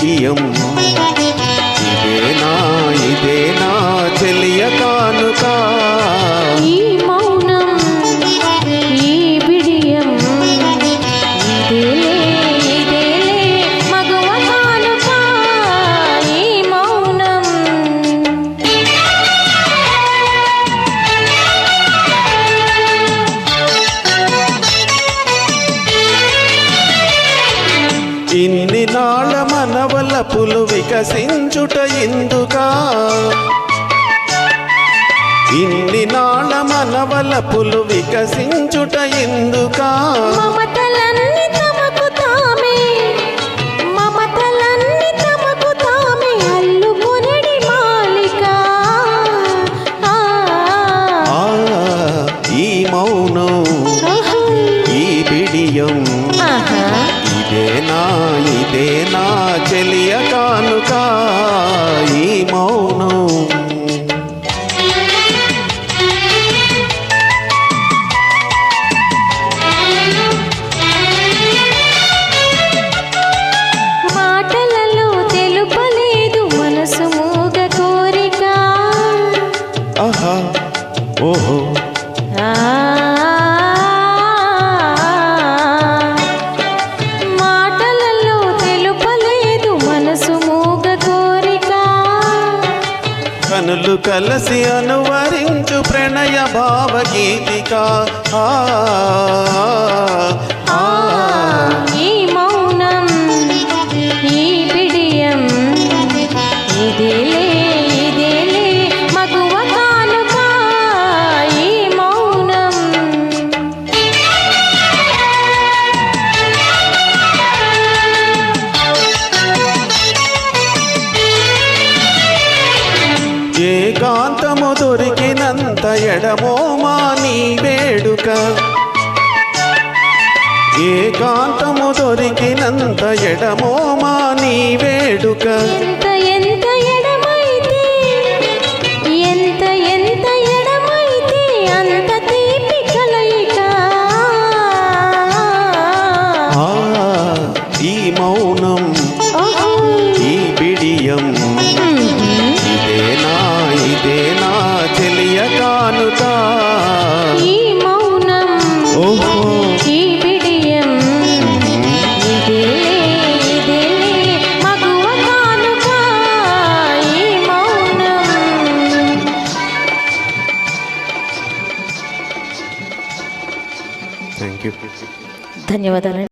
బిడియం ఇదేనా చెలియ కానుక ఈ మౌనం ఈ బిడియం ఇదేలే మగువ కానుక ఈ మౌనం. ఇన్ని నాళ్ళ మనవలపులు వికసించుట ఎందుకా ఇన్ని నాళ్ళ మనవలపులు వికసించుట ఎందుకా మమతలన్నీ తమకు తామే అల్లుకొనిడి మాలిక. ఈ మౌనం ఈ బిడియం ఇదేనా చెలియ కానుక ఈ మౌనం. మాటలలో తెలుపలేదు మనసు మూగ కోరిక. ఆహా ఓహో మాటలలో తెలుపలేదు మనసు మూగ కోరిక. కనులు కలసి అనువరించు ప్రణయ భావగీతిక ఈ మౌనం ఈ బిడియం ఇదేలే మగువ కానుక ఈ మౌనం. ఏకాంతము దొరికినంత ఎడమోమా నీ వేడుక ఏకాంతము దొరికినంత ఎడమోమా నీ వేడుక. ఎంత ఎడమైతే అంత తీపి కలయిక. ఈ మౌనం ఈ బిడియం ఇదేనా చెలియ కానుక ఈ మౌనం ఓహో ఈ బిడియం ఇదేలే మగువ కానుక ఈ మౌనం. Thank you. ధన్యవాదాలు.